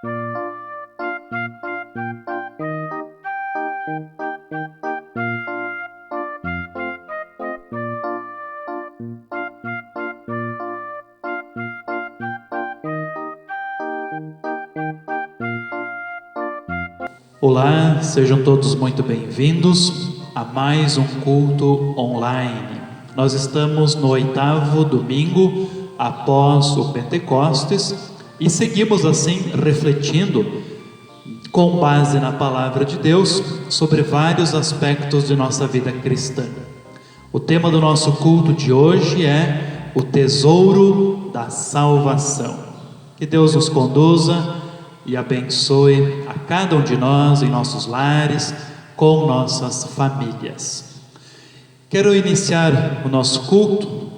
Olá, sejam todos muito bem-vindos a mais um culto online. Nós estamos no 8º domingo após o Pentecostes e seguimos assim refletindo com base na palavra de Deus sobre vários aspectos de nossa vida cristã. O tema do nosso culto de hoje é o tesouro da salvação. Que Deus nos conduza e abençoe a cada um de nós em nossos lares, com nossas famílias. Quero iniciar o nosso culto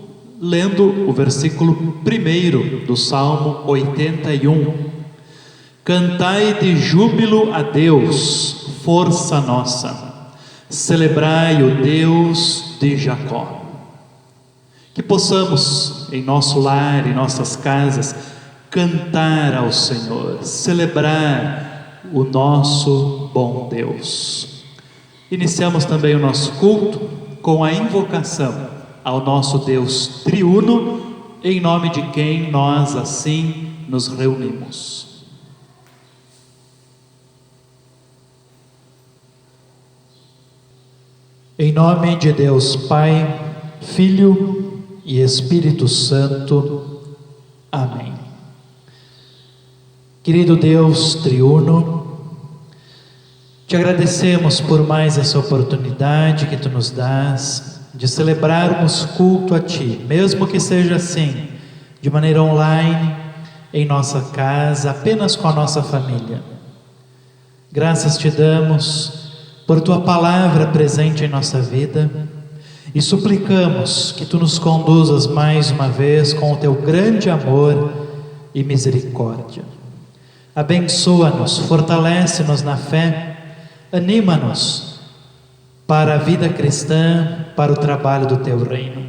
lendo o versículo 1 do Salmo 81. Cantai de júbilo a Deus, força nossa, celebrai o Deus de Jacó. Que possamos em nosso lar, em nossas casas, cantar ao Senhor, celebrar o nosso bom Deus. Iniciamos também o nosso culto com a invocação ao nosso Deus triuno, em nome de quem nós assim nos reunimos. Em nome de Deus Pai, Filho e Espírito Santo. Amém. Querido Deus triuno, te agradecemos por mais essa oportunidade que tu nos dás de celebrarmos culto a ti, mesmo que seja assim, de maneira online, em nossa casa, apenas com a nossa família. Graças te damos por tua palavra presente em nossa vida e suplicamos que tu nos conduzas mais uma vez com o teu grande amor e misericórdia. Abençoa-nos, fortalece-nos na fé, anima-nos para a vida cristã, para o trabalho do teu reino.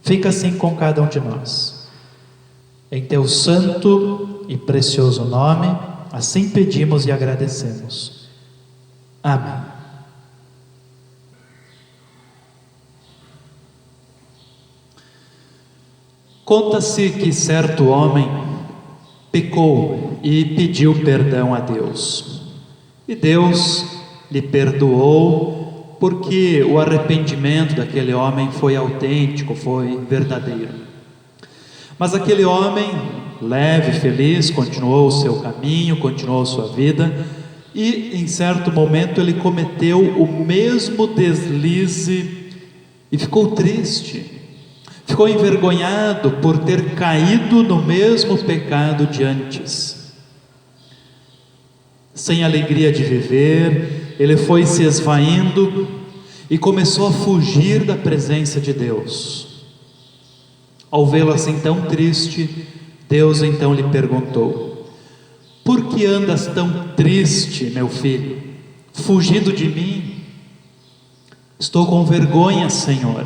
Fica assim com cada um de nós. Em teu santo e precioso nome, assim pedimos e agradecemos. Amém. Conta-se que certo homem pecou e pediu perdão a Deus. E Deus lhe perdoou porque o arrependimento daquele homem foi autêntico, foi verdadeiro. Mas aquele homem, leve e feliz, continuou o seu caminho, continuou sua vida e em certo momento ele cometeu o mesmo deslize e ficou triste. Ficou envergonhado por ter caído no mesmo pecado de antes. Sem alegria de viver, ele foi se esvaindo e começou a fugir da presença de Deus. Ao vê-lo assim tão triste, Deus então lhe perguntou: por que andas tão triste, meu filho, fugindo de mim? Estou com vergonha, Senhor.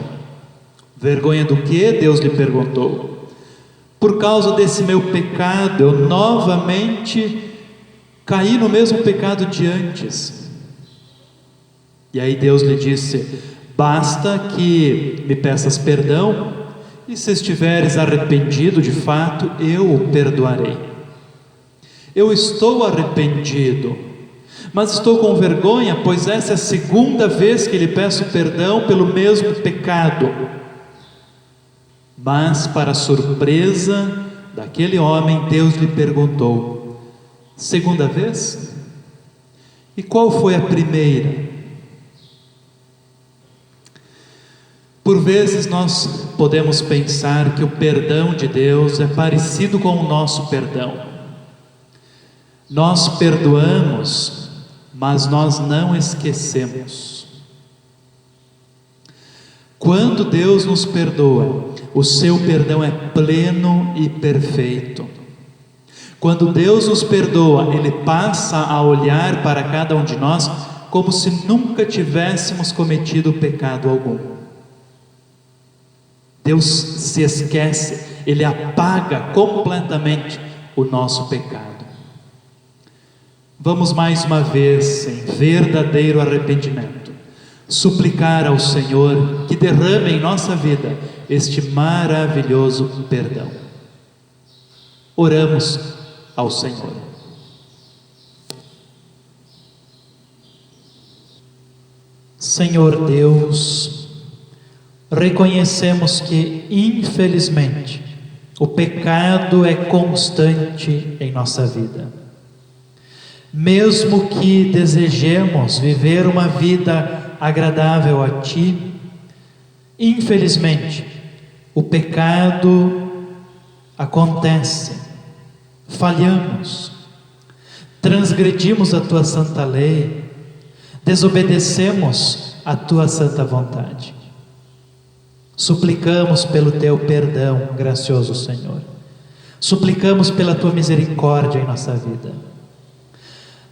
Vergonha do que? Deus lhe perguntou. Por causa desse meu pecado, eu novamente caí no mesmo pecado de antes. E aí Deus lhe disse: basta que me peças perdão, e se estiveres arrependido de fato, eu o perdoarei. Eu estou arrependido, mas estou com vergonha, pois essa é a segunda vez que lhe peço perdão pelo mesmo pecado. Mas, para a surpresa daquele homem, Deus lhe perguntou: segunda vez? E qual foi a primeira? Por vezes nós podemos pensar que o perdão de Deus é parecido com o nosso perdão. Nós perdoamos, mas nós não esquecemos. Quando Deus nos perdoa, o seu perdão é pleno e perfeito. Quando Deus nos perdoa, Ele passa a olhar para cada um de nós como se nunca tivéssemos cometido pecado algum. Deus se esquece, Ele apaga completamente o nosso pecado. Vamos mais uma vez, em verdadeiro arrependimento, suplicar ao Senhor que derrame em nossa vida este maravilhoso perdão. Oramos ao Senhor. Senhor Deus, reconhecemos que, infelizmente, o pecado é constante em nossa vida. Mesmo que desejemos viver uma vida agradável a Ti, infelizmente, o pecado acontece, falhamos, transgredimos a Tua santa lei, desobedecemos a Tua santa vontade. Suplicamos pelo Teu perdão, gracioso Senhor. Suplicamos pela Tua misericórdia em nossa vida.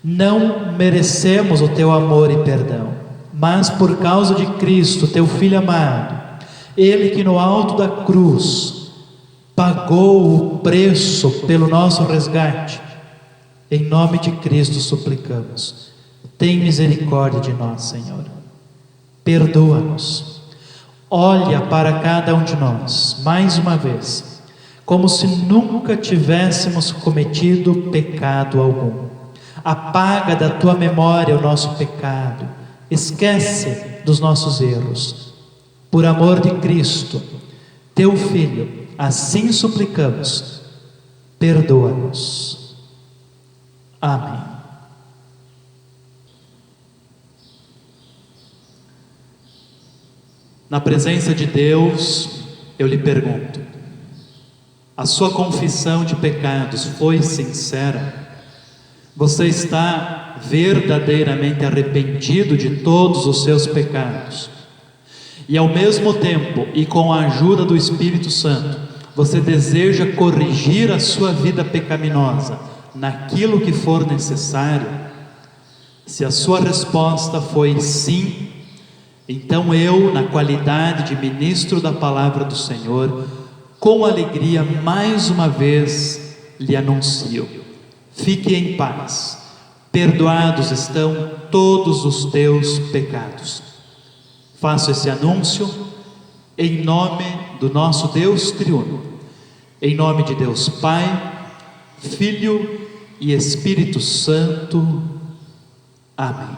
Não merecemos o Teu amor e perdão, mas por causa de Cristo, Teu Filho amado, Ele que no alto da cruz pagou o preço pelo nosso resgate, em nome de Cristo suplicamos. Tem misericórdia de nós, Senhor. Perdoa-nos. Olha para cada um de nós, mais uma vez, como se nunca tivéssemos cometido pecado algum. Apaga da Tua memória o nosso pecado. Esquece dos nossos erros. Por amor de Cristo, Teu Filho, assim suplicamos. Perdoa-nos. Amém. Na presença de Deus, eu lhe pergunto: a sua confissão de pecados foi sincera? Você está verdadeiramente arrependido de todos os seus pecados? E ao mesmo tempo, e com a ajuda do Espírito Santo, você deseja corrigir a sua vida pecaminosa naquilo que for necessário? Se a sua resposta foi sim, então eu, na qualidade de ministro da palavra do Senhor, com alegria mais uma vez lhe anuncio: fique em paz, perdoados estão todos os teus pecados. Faço esse anúncio em nome do nosso Deus triuno, em nome de Deus Pai, Filho e Espírito Santo. Amém.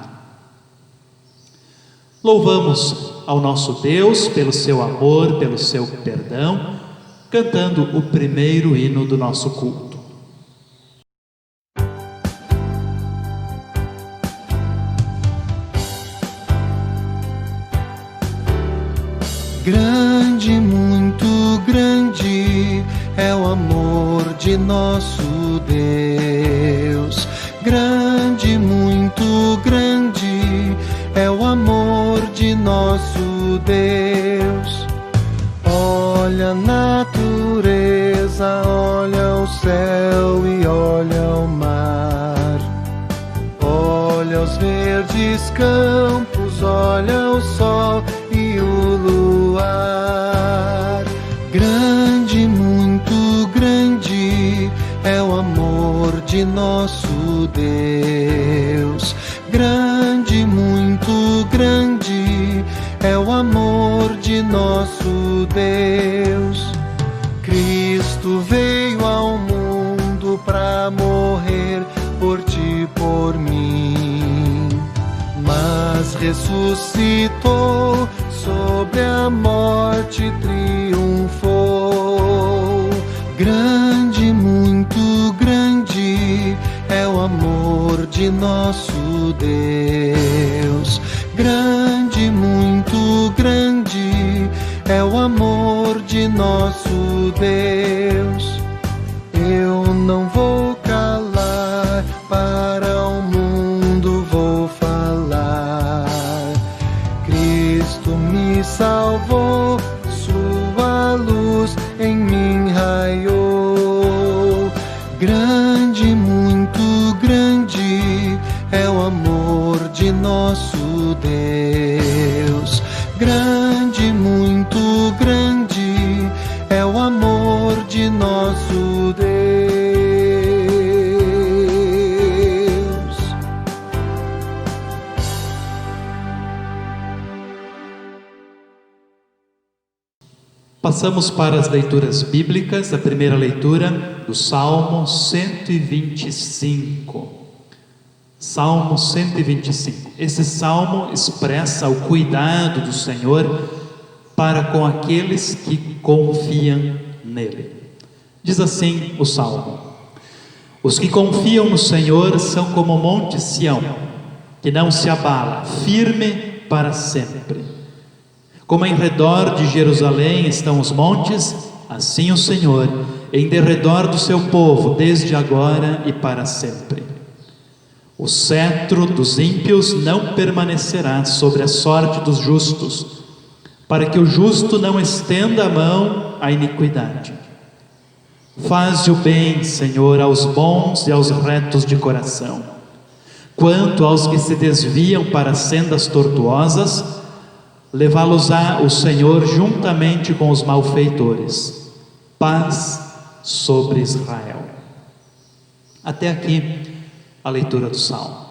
Louvamos ao nosso Deus pelo seu amor, pelo seu perdão, cantando o primeiro hino do nosso culto. Grande, muito grande é o amor de nosso Deus. Grande, muito grande é o amor de nosso Deus. Olha a natureza, olha o céu e olha o mar. Olha os verdes campos, olha o sol e o luar. Grande, muito grande é o amor de nosso Deus. Grande, muito grande é o amor de nosso Deus. Cristo veio ao mundo para morrer por ti, por mim, mas ressuscitou, sobre a morte triunfou. Grande, muito grande é o amor de nosso Deus. Grande, muito grande é o amor de nosso Deus. Eu não vou calar, para o mundo vou falar. Cristo me salvou, sua luz em mim raiou. Grande, muito grande é o amor de nosso Deus. Grande, muito grande é o amor de nosso Deus. Passamos para as leituras bíblicas. A primeira leitura do Salmo 125. Salmo 125. Esse salmo expressa o cuidado do Senhor para com aqueles que confiam nele. Diz assim o salmo: os que confiam no Senhor são como o monte Sião, que não se abala, firme para sempre. Como em redor de Jerusalém estão os montes, assim o Senhor em derredor do seu povo, desde agora e para sempre. O cetro dos ímpios não permanecerá sobre a sorte dos justos, para que o justo não estenda a mão à iniquidade. Faze o bem, Senhor, aos bons e aos retos de coração. Quanto aos que se desviam para sendas tortuosas, levá-los-á o Senhor juntamente com os malfeitores. Paz sobre Israel. Até aqui a leitura do Salmo.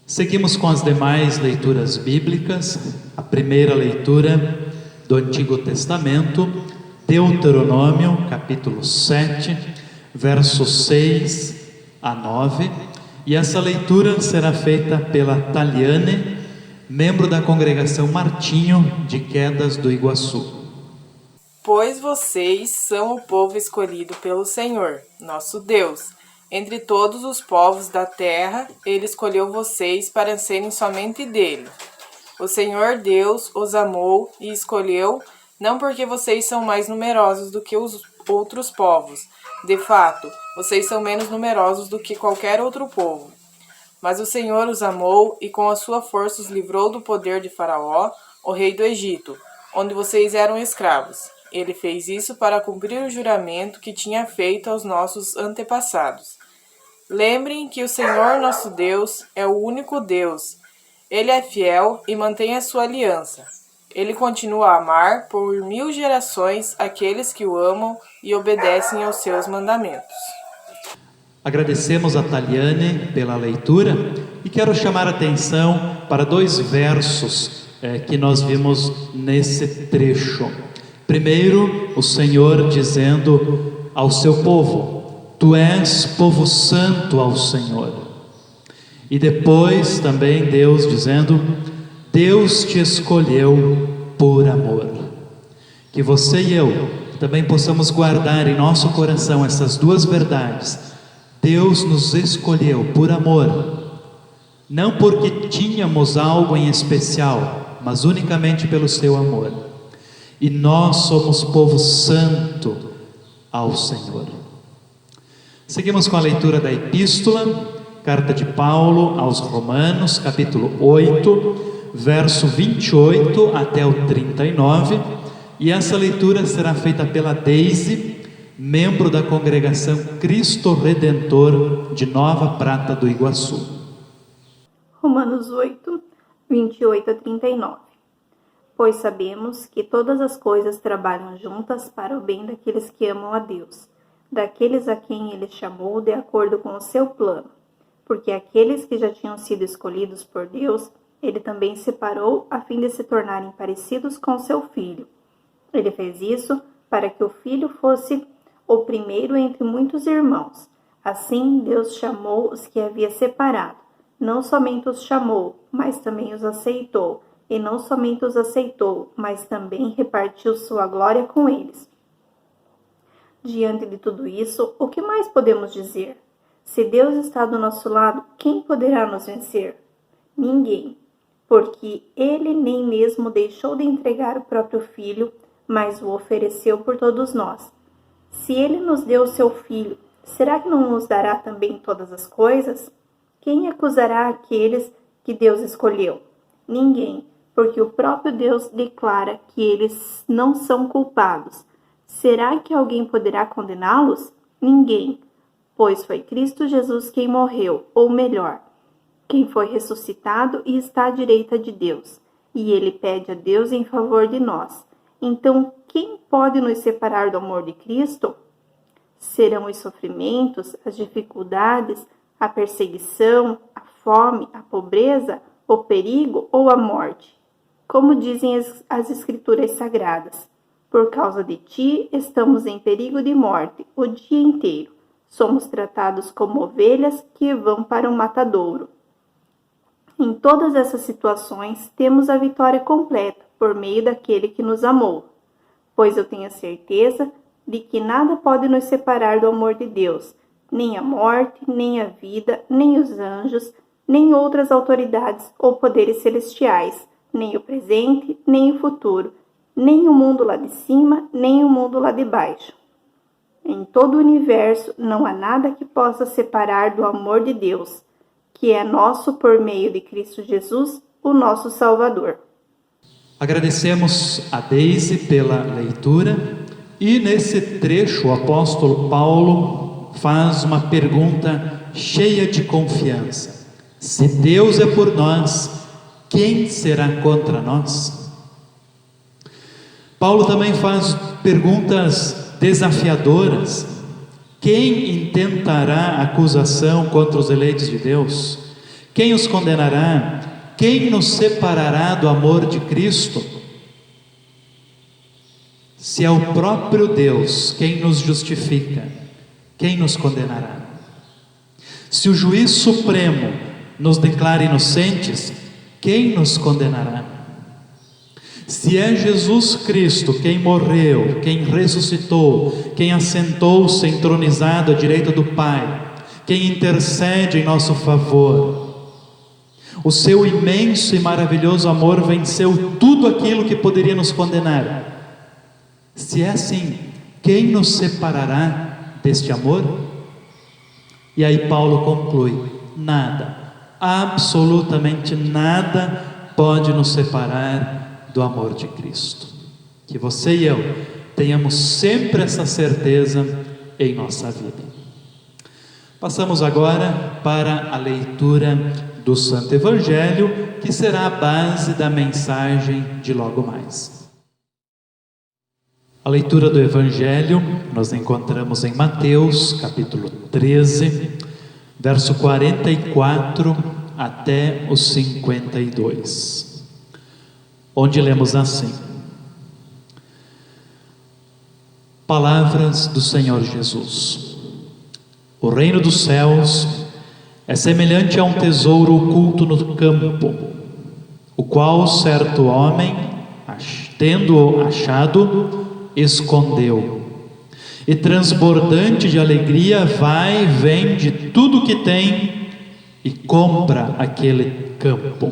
Seguimos com as demais leituras bíblicas. A primeira leitura do Antigo Testamento, Deuteronômio, capítulo 7, versos 6 a 9. E essa leitura será feita pela Taliane, membro da congregação Martinho de Quedas do Iguaçu. Pois vocês são o povo escolhido pelo Senhor, nosso Deus. Entre todos os povos da terra, Ele escolheu vocês para serem somente dele. O Senhor Deus os amou e escolheu, não porque vocês são mais numerosos do que os outros povos. De fato, vocês são menos numerosos do que qualquer outro povo. Mas o Senhor os amou e com a sua força os livrou do poder de Faraó, o rei do Egito, onde vocês eram escravos. Ele fez isso para cumprir o juramento que tinha feito aos nossos antepassados. Lembrem que o Senhor nosso Deus é o único Deus. Ele é fiel e mantém a sua aliança. Ele continua a amar por 1000 gerações aqueles que o amam e obedecem aos seus mandamentos. Agradecemos a Taliane pela leitura e quero chamar a atenção para 2 versos que nós vimos nesse trecho. Primeiro, o Senhor dizendo ao seu povo: tu és povo santo ao Senhor. E depois também Deus dizendo: Deus te escolheu por amor. Que você e eu também possamos guardar em nosso coração essas 2 verdades. Deus nos escolheu por amor, não porque tínhamos algo em especial, mas unicamente pelo seu amor. E nós somos povo santo ao Senhor. Seguimos com a leitura da epístola, carta de Paulo aos Romanos, capítulo 8, verso 28 até o 39. E essa leitura será feita pela Deise, membro da congregação Cristo Redentor de Nova Prata do Iguaçu. Romanos 8, 28 a 39. Pois sabemos que todas as coisas trabalham juntas para o bem daqueles que amam a Deus, daqueles a quem Ele chamou de acordo com o seu plano. Porque aqueles que já tinham sido escolhidos por Deus, Ele também separou a fim de se tornarem parecidos com seu Filho. Ele fez isso para que o Filho fosse o primeiro entre muitos irmãos. Assim, Deus chamou os que havia separado. Não somente os chamou, mas também os aceitou. E não somente os aceitou, mas também repartiu sua glória com eles. Diante de tudo isso, o que mais podemos dizer? Se Deus está do nosso lado, quem poderá nos vencer? Ninguém, porque Ele nem mesmo deixou de entregar o próprio Filho, mas o ofereceu por todos nós. Se Ele nos deu o seu Filho, será que não nos dará também todas as coisas? Quem acusará aqueles que Deus escolheu? Ninguém, porque o próprio Deus declara que eles não são culpados. Será que alguém poderá condená-los? Ninguém, pois foi Cristo Jesus quem morreu, ou melhor, quem foi ressuscitado e está à direita de Deus, e Ele pede a Deus em favor de nós. Então, quem pode nos separar do amor de Cristo? Serão os sofrimentos, as dificuldades, a perseguição, a fome, a pobreza, o perigo ou a morte? Como dizem as Escrituras Sagradas, por causa de ti estamos em perigo de morte o dia inteiro. Somos tratados como ovelhas que vão para o matadouro. Em todas essas situações, temos a vitória completa por meio daquele que nos amou, pois eu tenho a certeza de que nada pode nos separar do amor de Deus, nem a morte, nem a vida, nem os anjos, nem outras autoridades ou poderes celestiais, nem o presente, nem o futuro, nem o mundo lá de cima, nem o mundo lá de baixo. Em todo o universo não há nada que possa separar do amor de Deus, que é nosso por meio de Cristo Jesus, o nosso Salvador. Agradecemos a Deise pela leitura e nesse trecho o apóstolo Paulo faz uma pergunta cheia de confiança. Se Deus é por nós, quem será contra nós? Paulo também faz perguntas desafiadoras. Quem intentará acusação contra os eleitos de Deus? Quem os condenará? Quem nos separará do amor de Cristo? Se é o próprio Deus quem nos justifica, quem nos condenará? Se o juiz supremo nos declara inocentes, quem nos condenará? Se é Jesus Cristo quem morreu, quem ressuscitou, quem assentou-se entronizado à direita do Pai, quem intercede em nosso favor, o seu imenso e maravilhoso amor venceu tudo aquilo que poderia nos condenar. Se é assim, quem nos separará deste amor? E aí Paulo conclui: nada, absolutamente nada pode nos separar do amor de Cristo. Que você e eu tenhamos sempre essa certeza em nossa vida. Passamos agora para a leitura do Santo Evangelho, que será a base da mensagem de logo mais. A leitura do Evangelho nós encontramos em Mateus, capítulo 13, verso 44 até o 52. Onde lemos assim: Palavras do Senhor Jesus. O reino dos céus é semelhante a um tesouro oculto no campo, o qual certo homem, tendo-o achado, escondeu, e transbordante de alegria vai e vende tudo o que tem e compra aquele campo.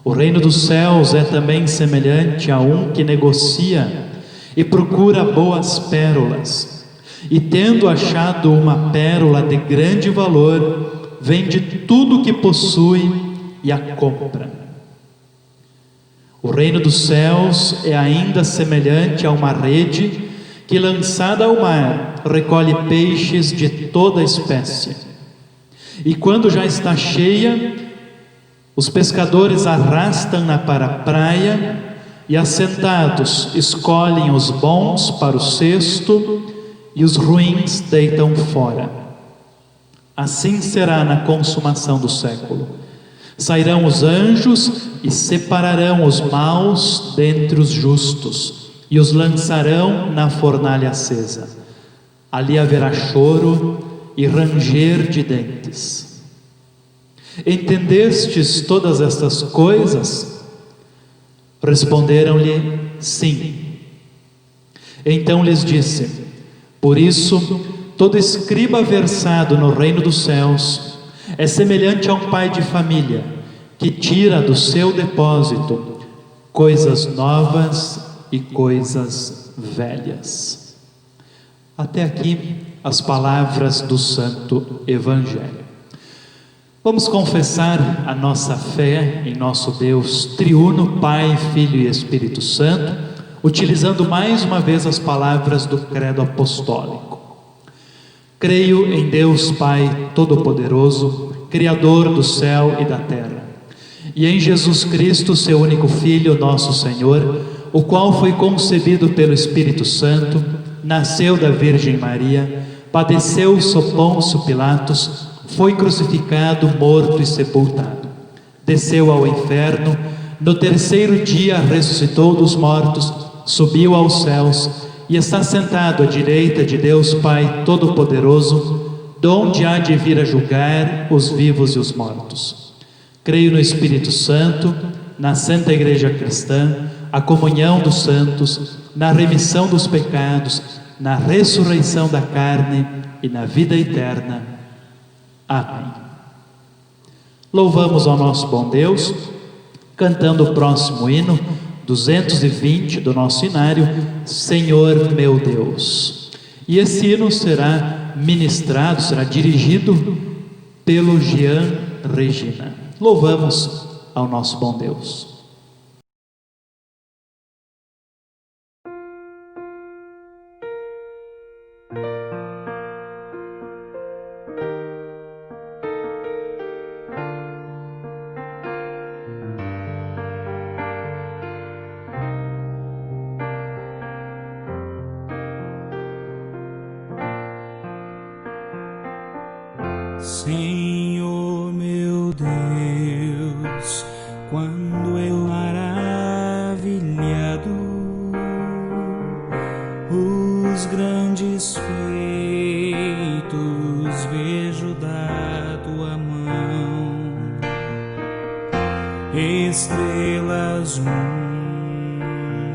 O reino dos céus é também semelhante a um que negocia e procura boas pérolas, e tendo achado uma pérola de grande valor, vende tudo o que possui e a compra. O reino dos céus é ainda semelhante a uma rede que, lançada ao mar, recolhe peixes de toda espécie, e quando já está cheia, os pescadores arrastam-na para a praia e, assentados, escolhem os bons para o cesto e os ruins deitam fora. Assim será na consumação do século. Sairão os anjos e separarão os maus dentre os justos e os lançarão na fornalha acesa. Ali haverá choro e ranger de dentes. Entendestes todas estas coisas? Responderam-lhe: sim. Então lhes disse: por isso, todo escriba versado no reino dos céus é semelhante a um pai de família que tira do seu depósito coisas novas e coisas velhas. Até aqui as palavras do Santo Evangelho. Vamos confessar a nossa fé em nosso Deus triuno, Pai, Filho e Espírito Santo, utilizando mais uma vez as palavras do Credo Apostólico. Creio em Deus Pai Todo-Poderoso, Criador do céu e da terra, e em Jesus Cristo, seu único Filho, nosso Senhor, o qual foi concebido pelo Espírito Santo, nasceu da Virgem Maria, padeceu sob Pôncio Pilatos, foi crucificado, morto e sepultado. Desceu ao inferno, No terceiro dia ressuscitou dos mortos, subiu aos céus e está sentado à direita de Deus Pai Todo-Poderoso, donde há de vir a julgar os vivos e os mortos. Creio no Espírito Santo, na Santa Igreja Cristã, a comunhão dos santos, na remissão dos pecados, na ressurreição da carne e na vida eterna. Amém. Louvamos ao nosso bom Deus, cantando o próximo hino, 220 do nosso inário, Senhor meu Deus. E esse hino será ministrado, será dirigido pelo Jean Regina. Louvamos ao nosso bom Deus. Senhor meu Deus, quando eu maravilhado os grandes feitos vejo da tua mão, estrelas, mundos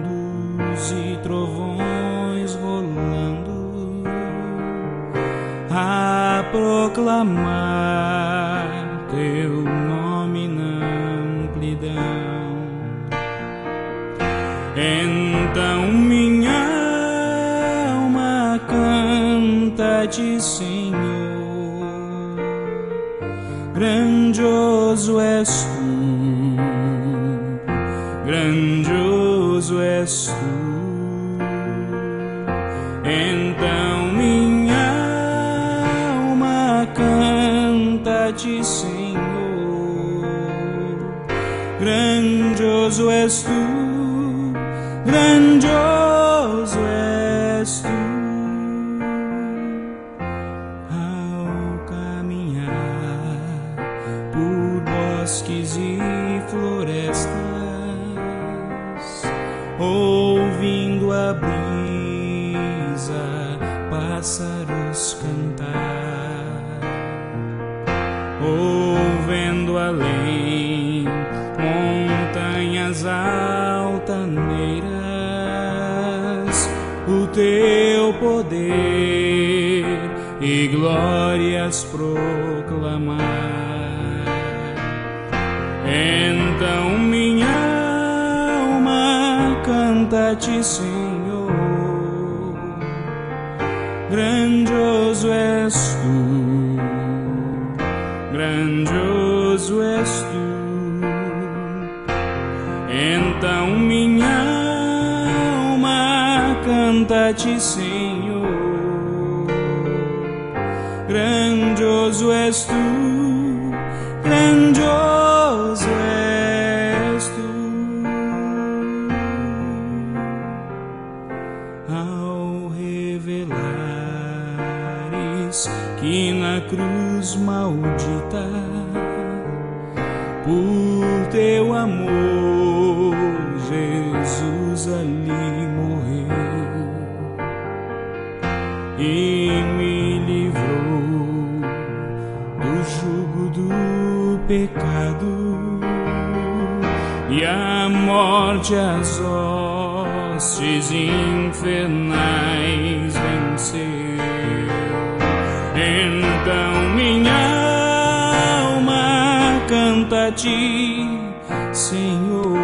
e trovões rolando a proclamar teu nome na amplidão. Então minha alma canta-te, Senhor, grandioso és tu, grandioso és tu. Então minha canta-te, Senhor, grandioso és tu, grandioso és tu. Ao caminhar por bosques e florestas, ouvindo a brisa, pássaros cantar, ouvendo além montanhas altaneiras o teu poder e glórias proclamar. Então minha alma canta-te, Senhor, grandioso és tu, grandioso és tu. Então minha alma canta-te, Senhor, grandioso és tu, grandioso és tu. Ao revelares que na cruz maldita por teu amor Jesus ali morreu e me livrou do jugo do pecado e a morte, as hostes infernais venceu. Então minha alma canta-te, Senhor,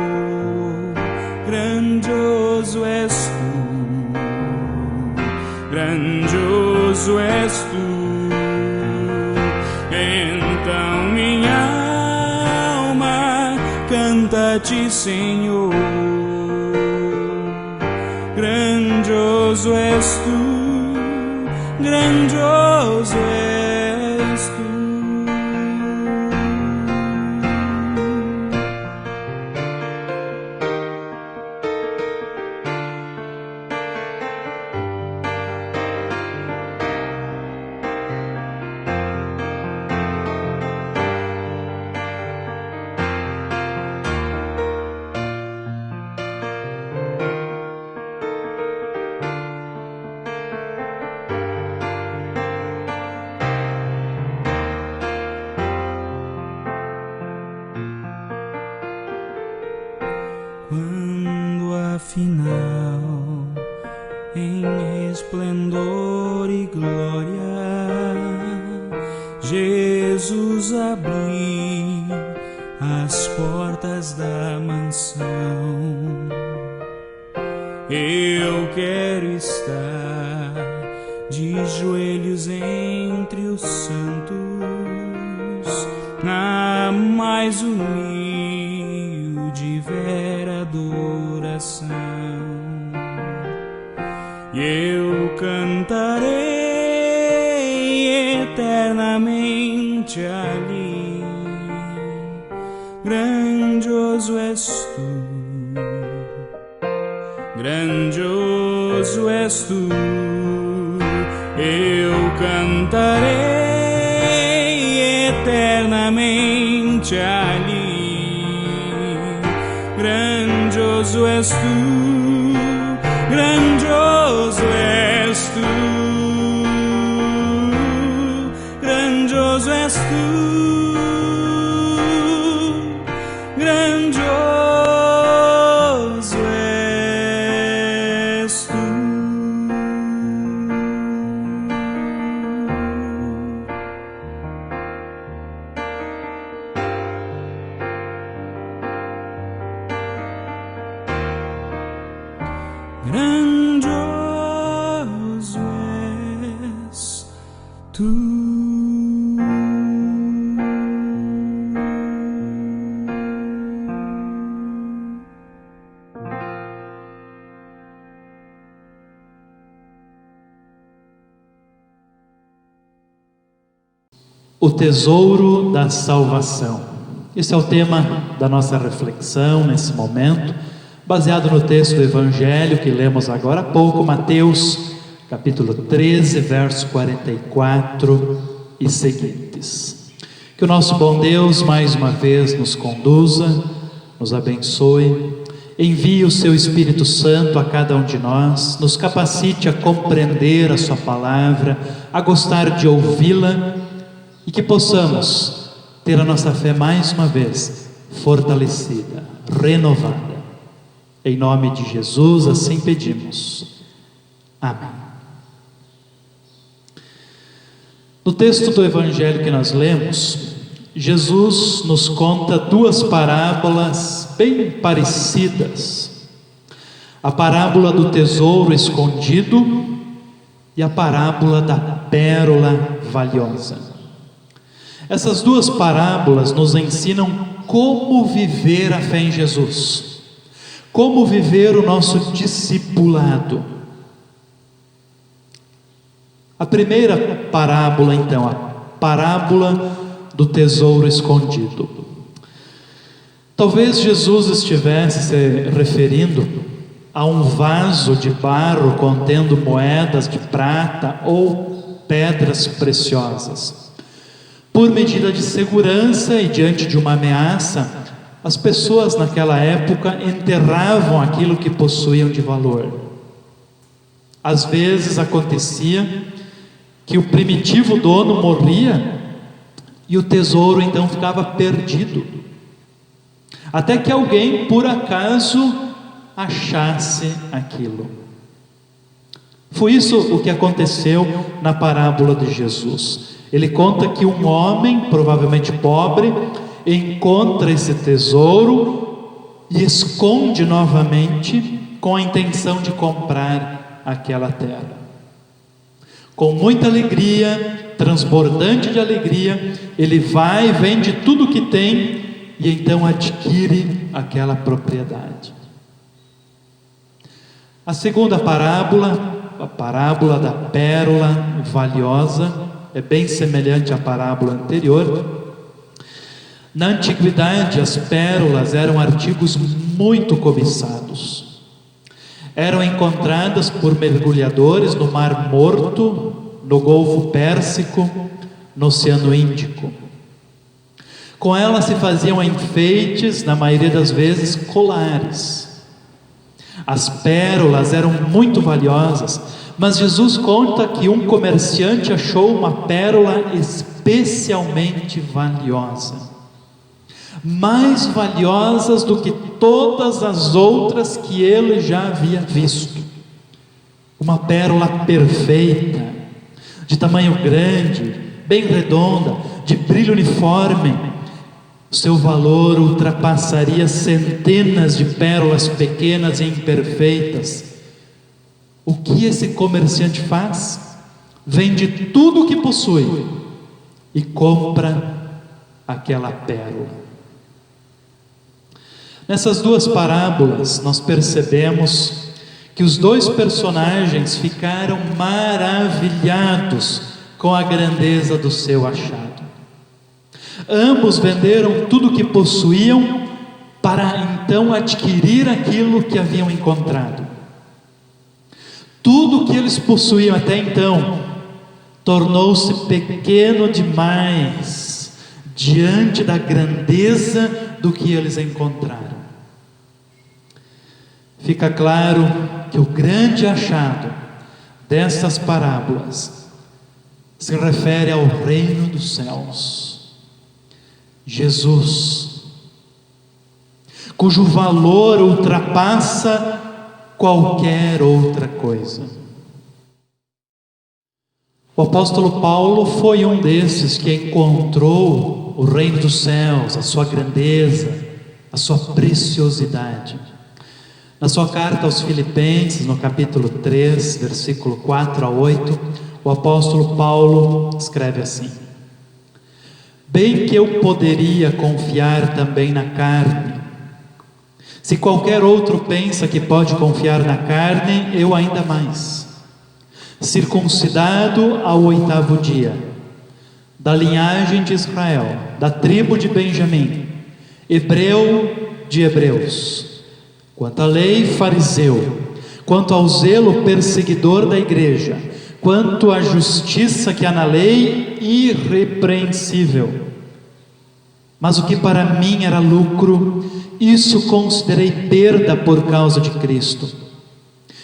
grandioso és tu, grandioso és tu. Então minha alma canta-te, Senhor, grandioso és tu, grandioso és tu. e glória. Jesus, abri as portas da mansão. Eu quero estar de joelhos entre os santos, na mais humilde e vera adoração. E eu cantarei eternamente ali. Grandioso és tu, grandioso és tu. Eu cantarei eternamente ali. Grandioso és tu, grandioso és tu, grandioso és tu, grandioso és tu. Grandioso és tu. O tesouro da salvação. Esse é o tema da nossa reflexão nesse momento, baseado no texto do Evangelho que lemos agora há pouco, Mateus, capítulo 13, verso 44 e seguintes. Que o nosso bom Deus mais uma vez nos conduza, nos abençoe, envie o seu Espírito Santo a cada um de nós, nos capacite a compreender a sua palavra, a gostar de ouvi-la, e que possamos ter a nossa fé mais uma vez fortalecida, renovada. Em nome de Jesus, assim pedimos. Amém. No texto do Evangelho que nós lemos, Jesus nos conta duas parábolas bem parecidas. A parábola do tesouro escondido e a parábola da pérola valiosa. Essas duas parábolas nos ensinam como viver a fé em Jesus, como viver o nosso discipulado. A primeira parábola, então, a parábola do tesouro escondido. Talvez Jesus estivesse se referindo a um vaso de barro contendo moedas de prata ou pedras preciosas. Por medida de segurança e diante de uma ameaça, as pessoas naquela época enterravam aquilo que possuíam de valor. Às vezes acontecia que o primitivo dono morria e o tesouro então ficava perdido, até que alguém por acaso achasse aquilo. Foi isso o que aconteceu na parábola de Jesus. Ele conta que um homem, provavelmente pobre, encontra esse tesouro e esconde novamente com a intenção de comprar aquela terra. Com muita alegria, transbordante de alegria, ele vai, vende tudo que tem e então adquire aquela propriedade. A segunda parábola, a parábola da pérola valiosa, é bem semelhante à parábola anterior. Na antiguidade, as pérolas eram artigos muito cobiçados. Eram encontradas por mergulhadores no Mar Morto, no Golfo Pérsico, no Oceano Índico. Com elas se faziam enfeites, na maioria das vezes colares. As pérolas eram muito valiosas, mas Jesus conta que um comerciante achou uma pérola especialmente valiosa, mais valiosas do que todas as outras que ele já havia visto. Uma pérola perfeita, de tamanho grande, bem redonda, de brilho uniforme, seu valor ultrapassaria centenas de pérolas pequenas e imperfeitas. O que esse comerciante faz? Vende tudo o que possui e compra aquela pérola. Nessas duas parábolas, nós percebemos que os dois personagens ficaram maravilhados com a grandeza do seu achado. Ambos venderam tudo o que possuíam para então adquirir aquilo que haviam encontrado. Tudo o que eles possuíam até então tornou-se pequeno demais diante da grandeza do que eles encontraram. Fica claro que o grande achado dessas parábolas se refere ao reino dos céus. Jesus, cujo valor ultrapassa qualquer outra coisa. O apóstolo Paulo foi um desses que encontrou o reino dos céus, a sua grandeza, a sua preciosidade. Na sua carta aos Filipenses, no capítulo 3, versículo 4 a 8, o apóstolo Paulo escreve assim: bem que eu poderia confiar também na carne. Se qualquer outro pensa que pode confiar na carne, eu ainda mais. Circuncidado ao 8º dia, da linhagem de Israel, da tribo de Benjamim, hebreu de hebreus, quanto à lei, fariseu, quanto ao zelo, perseguidor da igreja, quanto à justiça que há na lei, irrepreensível. Mas o que para mim era lucro, isso considerei perda por causa de Cristo.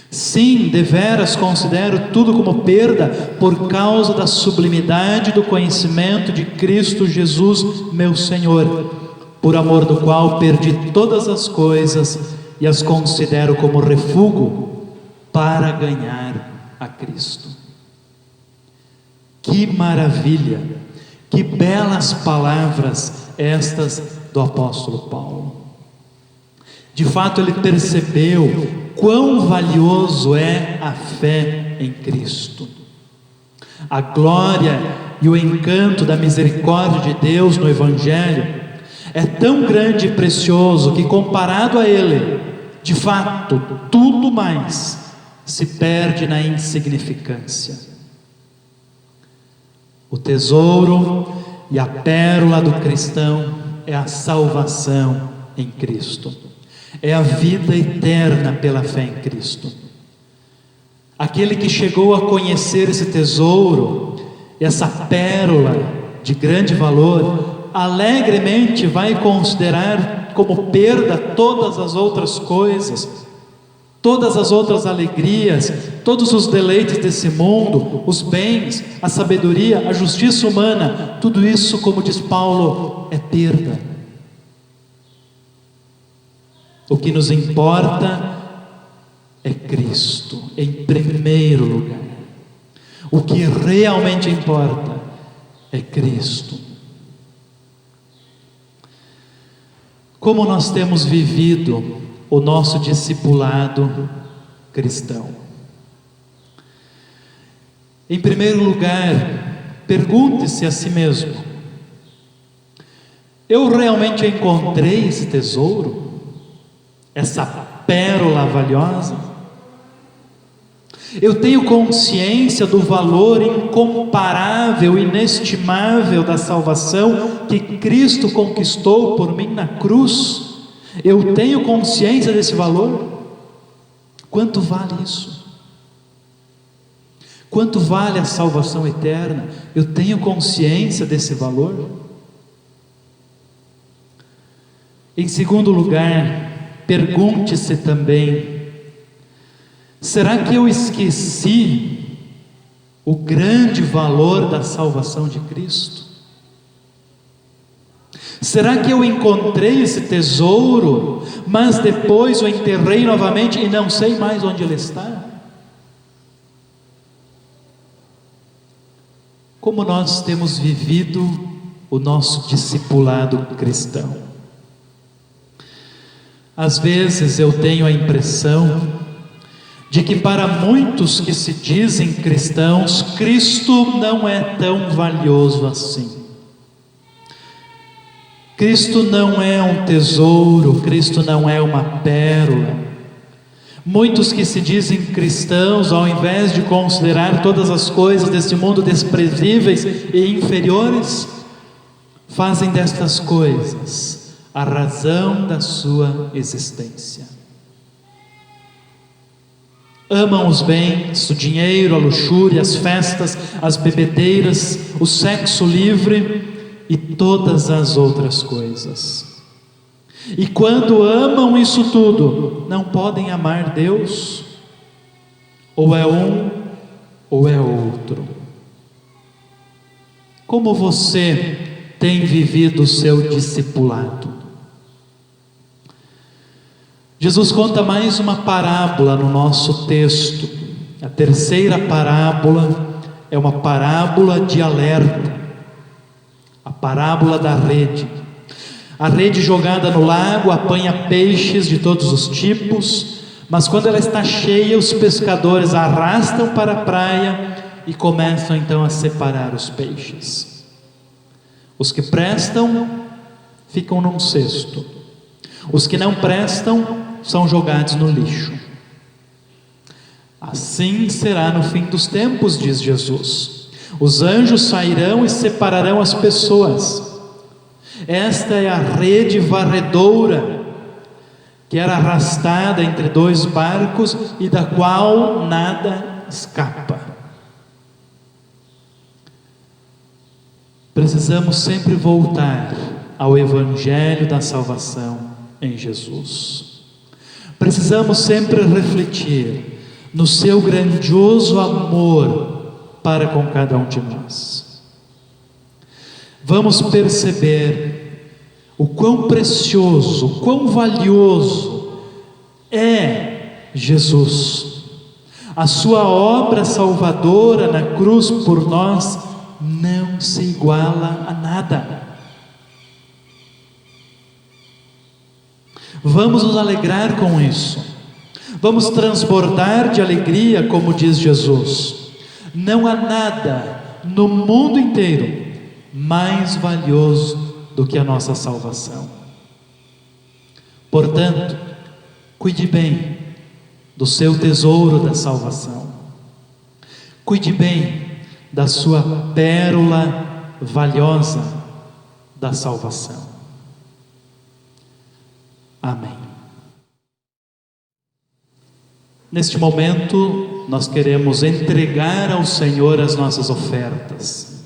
Sim, deveras considero tudo como perda por causa da sublimidade do conhecimento de Cristo Jesus, meu Senhor, por amor do qual perdi todas as coisas e as considero como refúgio para ganhar a Cristo. Que maravilha, que belas palavras estas do apóstolo Paulo. De fato, ele percebeu quão valioso é a fé em Cristo. A glória e o encanto da misericórdia de Deus no Evangelho é tão grande e precioso que, comparado a ele, de fato, tudo mais se perde na insignificância. O tesouro e a pérola do cristão é a salvação em Cristo. É a vida eterna pela fé em Cristo. Aquele que chegou a conhecer esse tesouro, essa pérola de grande valor, alegremente vai considerar como perda todas as outras coisas, todas as outras alegrias, todos os deleites desse mundo, os bens, a sabedoria, a justiça humana, tudo isso, como diz Paulo, é perda. O que nos importa é Cristo, em primeiro lugar. O que realmente importa é Cristo. Como nós temos vivido o nosso discipulado cristão? Em primeiro lugar, pergunte-se a si mesmo: eu realmente encontrei esse tesouro? Essa pérola valiosa? Eu tenho consciência do valor incomparável, inestimável da salvação que Cristo conquistou por mim na cruz? Eu tenho consciência desse valor? Quanto vale isso? Quanto vale a salvação eterna? Eu tenho consciência desse valor? Em segundo lugar, pergunte-se também: será que eu esqueci o grande valor da salvação de Cristo? Será que eu encontrei esse tesouro, mas depois o enterrei novamente e não sei mais onde ele está? como nós temos vivido o nosso discipulado cristão. Às vezes eu tenho a impressão de que para muitos que se dizem cristãos, Cristo não é tão valioso assim. Cristo não é um tesouro, Cristo não é uma pérola. Muitos que se dizem cristãos, ao invés de considerar todas as coisas deste mundo desprezíveis e inferiores, fazem destas coisas a razão da sua existência. Amam os bens, o dinheiro, a luxúria, as festas, as bebedeiras, o sexo livre e todas as outras coisas. E quando amam isso tudo, não podem amar Deus. Ou é um ou é outro. Como você tem vivido o seu discipulado? Jesus conta mais uma parábola no nosso texto. A terceira parábola é uma parábola de alerta. A parábola da rede. A rede jogada no lago apanha peixes de todos os tipos, mas quando ela está cheia, os pescadores a arrastam para a praia e começam então a separar os peixes. Os que prestam ficam num cesto. Os que não prestam são jogados no lixo. Assim será no fim dos tempos, diz Jesus. Os anjos sairão e separarão as pessoas. Esta é a rede varredora que era arrastada entre dois barcos e da qual nada escapa. Precisamos sempre voltar ao Evangelho da salvação em Jesus. Precisamos sempre refletir no seu grandioso amor para com cada um de nós. Vamos perceber o quão precioso, o quão valioso é Jesus. A sua obra salvadora na cruz por nós não se iguala a nada. Vamos nos alegrar com isso. Vamos transbordar de alegria, como diz Jesus. Não há nada no mundo inteiro mais valioso do que a nossa salvação. Portanto, cuide bem do seu tesouro da salvação. Cuide bem da sua pérola valiosa da salvação. Amém. Neste momento, nós queremos entregar ao Senhor as nossas ofertas.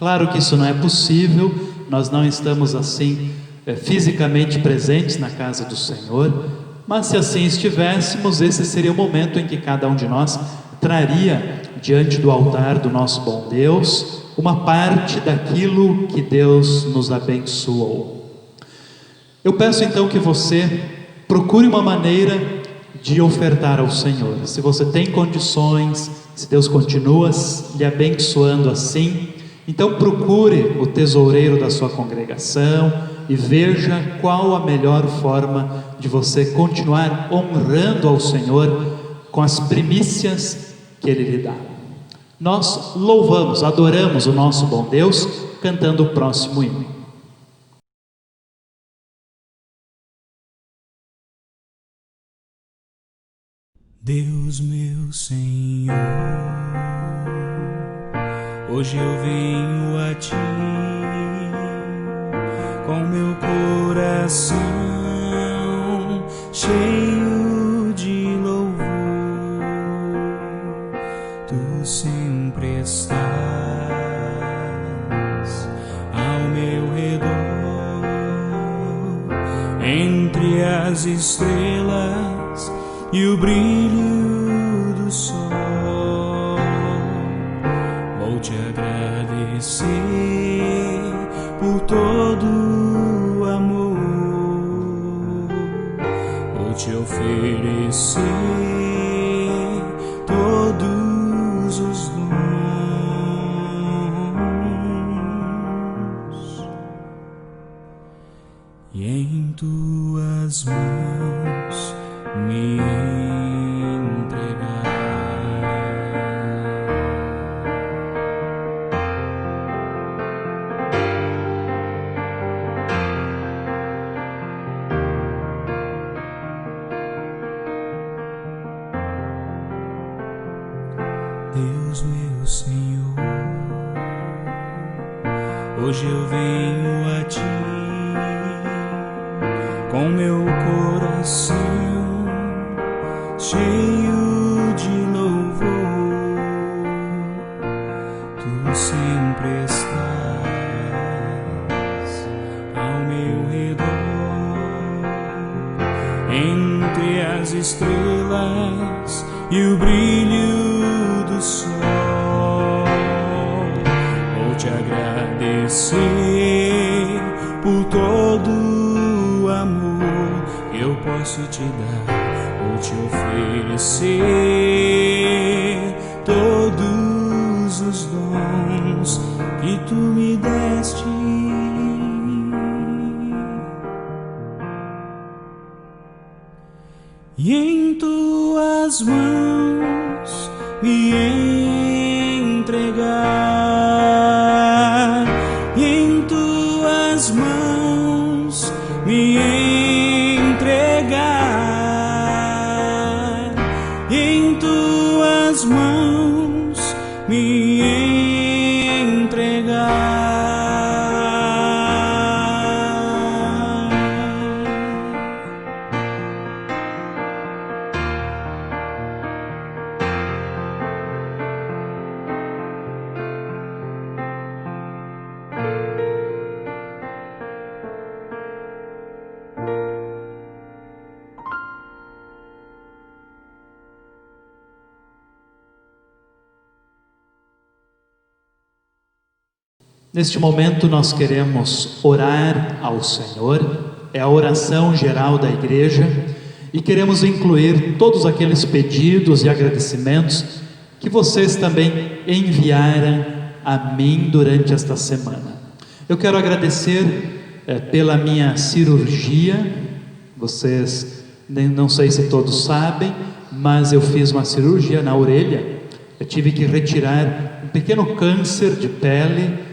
Claro que isso não é possível, nós não estamos assim fisicamente presentes na casa do Senhor, mas se assim estivéssemos, esse seria o momento em que cada um de nós traria diante do altar do nosso bom Deus uma parte daquilo que Deus nos abençoou. Eu peço então que você procure uma maneira de ofertar ao Senhor. Se você tem condições, se Deus continua lhe abençoando assim, então procure o tesoureiro da sua congregação e veja qual a melhor forma de você continuar honrando ao Senhor com as primícias que Ele lhe dá. Nós louvamos, adoramos o nosso bom Deus cantando o próximo hino. Deus meu Senhor, hoje eu venho a Ti com meu coração cheio de louvor. Tu sempre estás ao meu redor, entre as estrelas e o brilho do sol. Vou te agradecer por todo o amor. Vou te oferecer todos os dons. hoje eu venho a ti com meu coração cheio de louvor. Tu sempre estás ao meu redor, entre as estrelas e o brilho do sol. Vou te agradecer por todo o amor que eu posso te dar. Vou te oferecer todos os dons que tu me deste. E em tuas mãos me entregar, e em tuas mãos me entregar, e em tuas mãos me entregar. Neste momento nós queremos orar ao Senhor, é a oração geral da igreja, e queremos incluir todos aqueles pedidos e agradecimentos que vocês também enviaram a mim durante esta semana. Eu quero agradecer pela minha cirurgia. Vocês, não sei se todos sabem, mas eu fiz uma cirurgia na orelha. Eu tive que retirar um pequeno câncer de pele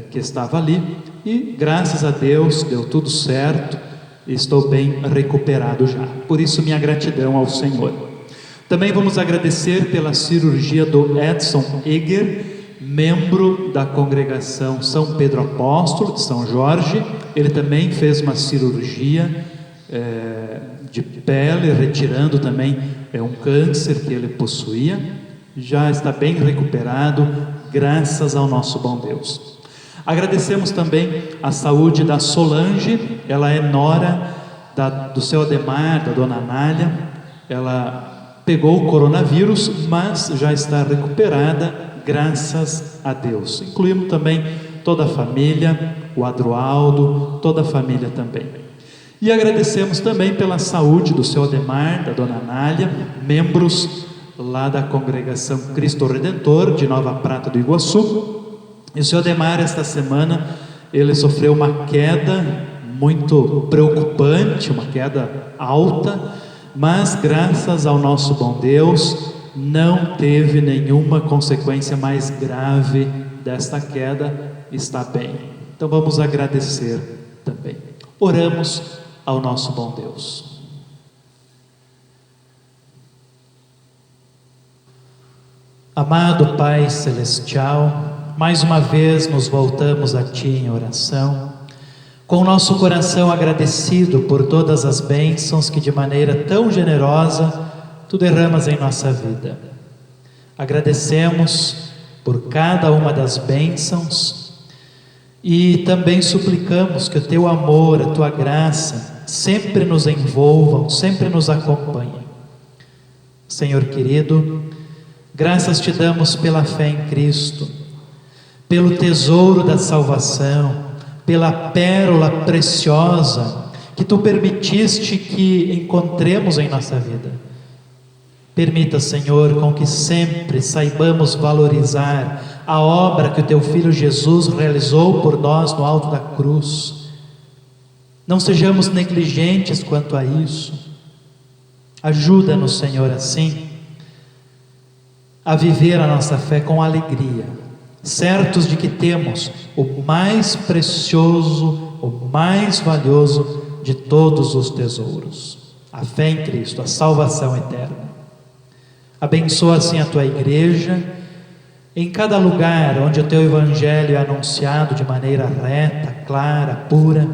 que estava ali, e graças a Deus deu tudo certo, estou bem recuperado já. Por isso minha gratidão ao Senhor. Também vamos agradecer pela cirurgia do Edson Eger, membro da congregação São Pedro Apóstolo de São Jorge. Ele também fez uma cirurgia de pele, retirando também um câncer que ele possuía. Já está bem recuperado, graças ao nosso bom Deus. Agradecemos também a saúde da Solange, ela é nora do seu Ademar, da dona Anália. Ela pegou o coronavírus, mas já está recuperada, graças a Deus. Incluímos também toda a família, o Adroaldo, toda a família também. E agradecemos também pela saúde do seu Ademar, da dona Anália, membros lá da congregação Cristo Redentor de Nova Prata do Iguaçu. E o senhor Ademar, esta semana, ele sofreu uma queda muito preocupante, uma queda alta, mas graças ao nosso bom Deus, não teve nenhuma consequência mais grave desta queda, está bem. Então vamos agradecer também. Oramos ao nosso bom Deus. Amado Pai Celestial, mais uma vez nos voltamos a Ti em oração, com o nosso coração agradecido por todas as bênçãos que de maneira tão generosa Tu derramas em nossa vida. Agradecemos por cada uma das bênçãos e também suplicamos que o Teu amor, a Tua graça sempre nos envolvam, sempre nos acompanhem. Senhor querido, graças Te damos pela fé em Cristo, pelo tesouro da salvação, pela pérola preciosa que Tu permitiste que encontremos em nossa vida. Permita, Senhor, com que sempre saibamos valorizar a obra que o Teu Filho Jesus realizou por nós no alto da cruz. Não sejamos negligentes quanto a isso. Ajuda-nos, Senhor, assim, a viver a nossa fé com alegria, certos de que temos o mais precioso, o mais valioso de todos os tesouros, a fé em Cristo, a salvação eterna. Abençoa assim a Tua igreja, em cada lugar onde o Teu Evangelho é anunciado de maneira reta, clara, pura,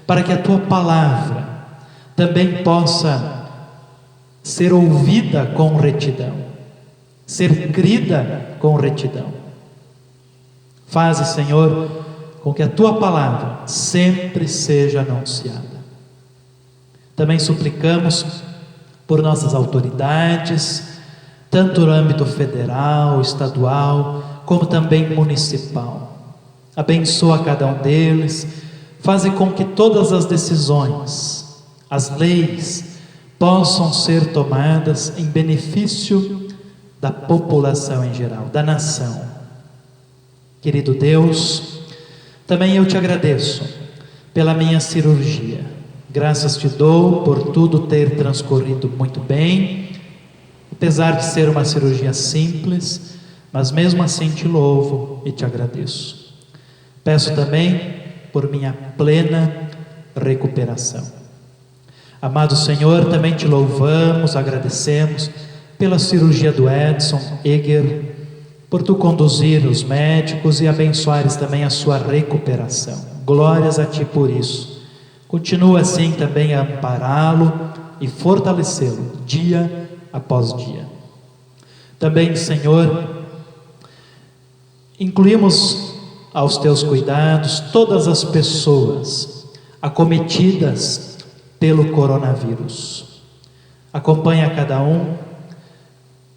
para que a Tua palavra também possa ser ouvida com retidão, ser crida com retidão. Faze, Senhor, com que a Tua palavra sempre seja anunciada. Também suplicamos por nossas autoridades, tanto no âmbito federal, estadual, como também municipal. Abençoa cada um deles, faze com que todas as decisões, as leis, possam ser tomadas em benefício da população em geral, da nação. Querido Deus, também eu te agradeço pela minha cirurgia. Graças te dou por tudo ter transcorrido muito bem, apesar de ser uma cirurgia simples, mas mesmo assim te louvo e te agradeço. Peço também por minha plena recuperação. Amado Senhor, também te louvamos, agradecemos pela cirurgia do Edson Eger, por tu conduzir os médicos e abençoares também a sua recuperação. Glórias a ti por isso. Continua assim também a ampará-lo e fortalecê-lo dia após dia. Também, Senhor, incluímos aos teus cuidados todas as pessoas acometidas pelo coronavírus. Acompanha cada um,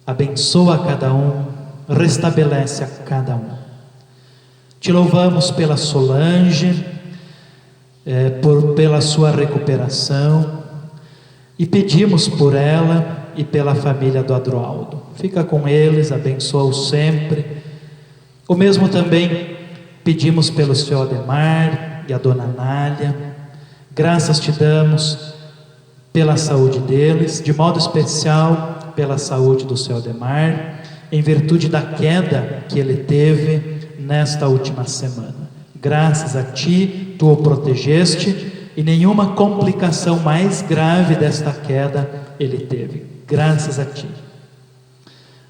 abençoa cada um, restabelece a cada um. Te louvamos pela Solange, pela sua recuperação, e pedimos por ela e pela família do Adroaldo. Fica com eles, abençoa-os sempre. O mesmo também pedimos pelo seu Ademar e a dona Nália. Graças te damos pela saúde deles, de modo especial pela saúde do seu Ademar, em virtude da queda que ele teve nesta última semana. Graças a ti, tu o protegeste e nenhuma complicação mais grave desta queda ele teve. Graças a ti.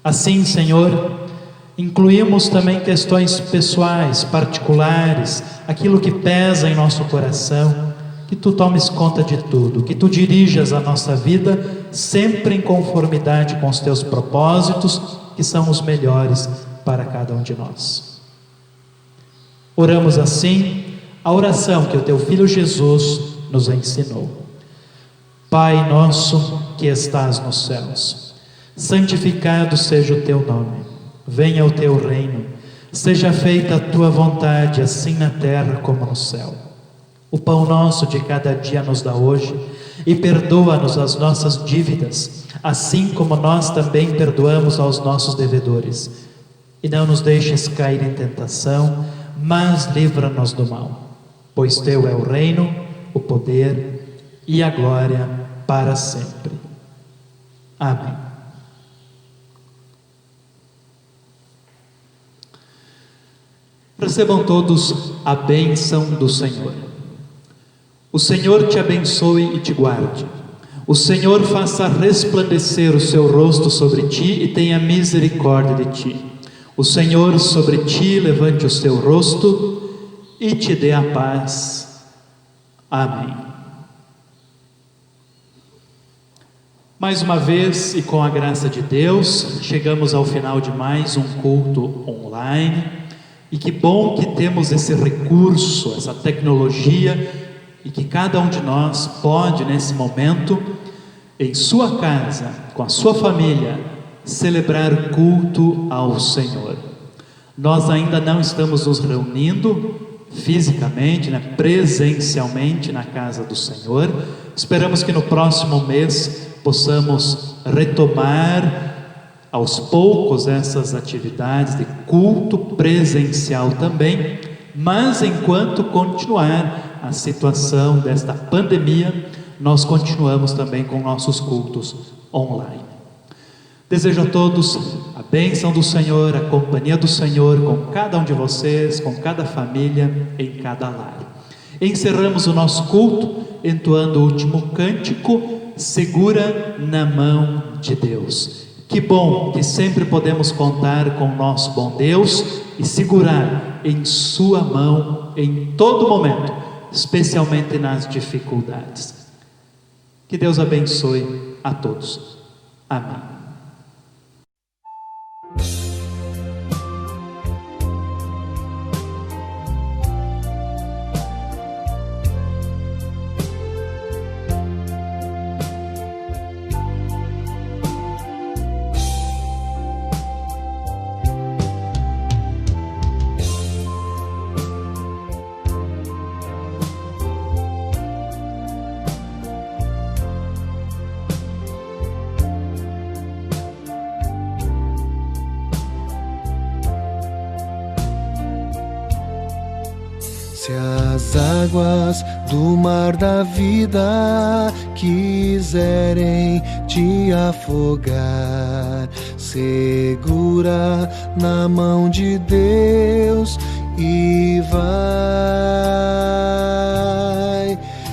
Assim, Senhor, incluímos também questões pessoais, particulares, aquilo que pesa em nosso coração, que tu tomes conta de tudo, que tu dirijas a nossa vida sempre em conformidade com os teus propósitos, que são os melhores para cada um de nós. Oramos assim a oração que o teu Filho Jesus nos ensinou. Pai nosso que estás nos céus, santificado seja o teu nome. Venha o teu reino, seja feita a tua vontade, assim na terra como no céu. O pão nosso de cada dia nos dá hoje, e perdoa-nos as nossas dívidas, assim como nós também perdoamos aos nossos devedores. E não nos deixes cair em tentação, mas livra-nos do mal. Pois teu é o reino, o poder e a glória para sempre. Amém. Recebam todos a bênção do Senhor. O Senhor te abençoe e te guarde. O Senhor faça resplandecer o seu rosto sobre ti e tenha misericórdia de ti. O Senhor sobre ti levante o seu rosto e te dê a paz. Amém. Mais uma vez, e com a graça de Deus, chegamos ao final de mais um culto online. E que bom que temos esse recurso, essa tecnologia, e que cada um de nós pode, nesse momento, em sua casa, com a sua família, celebrar culto ao Senhor. Nós ainda não estamos nos reunindo fisicamente, presencialmente na casa do Senhor. Esperamos que no próximo mês possamos retomar aos poucos essas atividades de culto presencial também, mas enquanto continuar a situação desta pandemia, nós continuamos também com nossos cultos online. Desejo a todos a bênção do Senhor, a companhia do Senhor com cada um de vocês, com cada família, em cada lar. Encerramos o nosso culto entoando o último cântico, Segura na Mão de Deus. Que bom que sempre podemos contar com o nosso bom Deus e segurar em sua mão em todo momento, especialmente nas dificuldades. Que Deus abençoe a todos. Amém. Se as águas do mar da vida quiserem te afogar, segura na mão de Deus e vai.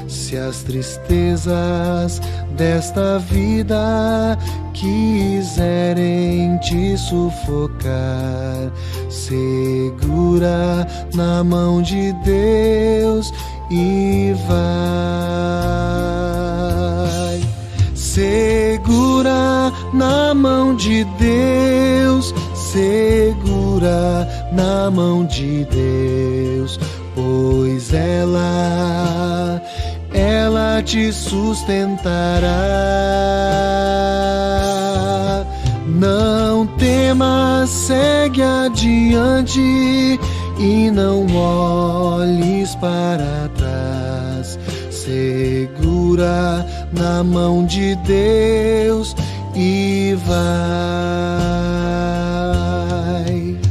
Se as tristezas desta vida quiserem te sufocar, segura na mão de Deus e vai. Segura na mão de Deus, segura na mão de Deus, pois ela te sustentará. Não temas, segue adiante e não olhes para trás. Segura na mão de Deus e vai.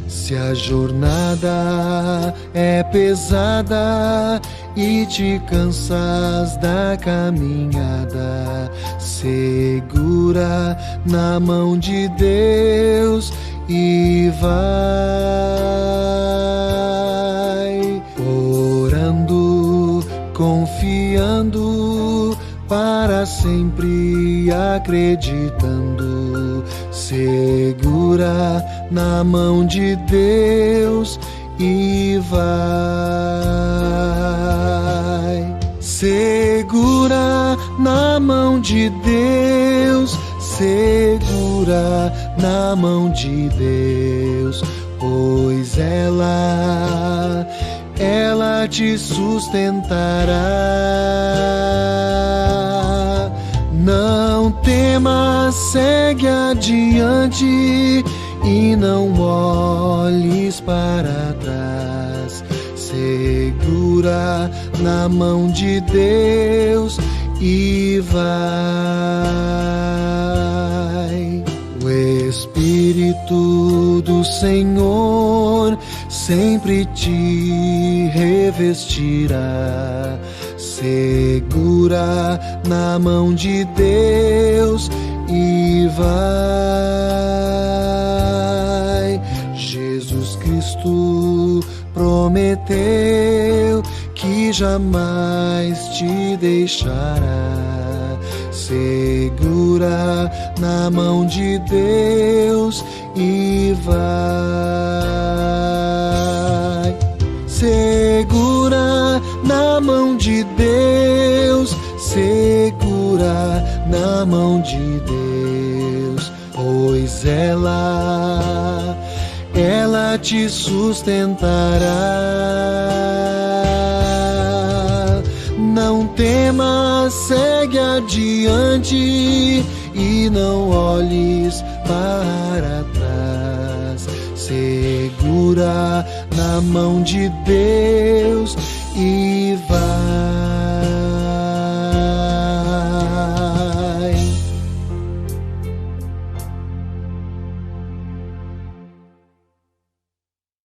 Se a jornada é pesada e te cansas da caminhada, segura na mão de Deus e vai. Orando, confiando, para sempre acreditando, segura na mão de Deus e vai. Segura na mão de Deus, segura na mão de Deus, pois ela te sustentará. Não temas, segue adiante e não olhes para trás. Segura na mão de Deus e vai. O Espírito do Senhor sempre te revestirá. Segura na mão de Deus e vai. Jesus Cristo prometeu que jamais te deixará. Segura na mão de Deus e vai. Segura na mão de Deus, segura na mão de Deus, pois ela te sustentará. Não temas, segue adiante e não olhes para trás. Segura na mão de Deus e vai.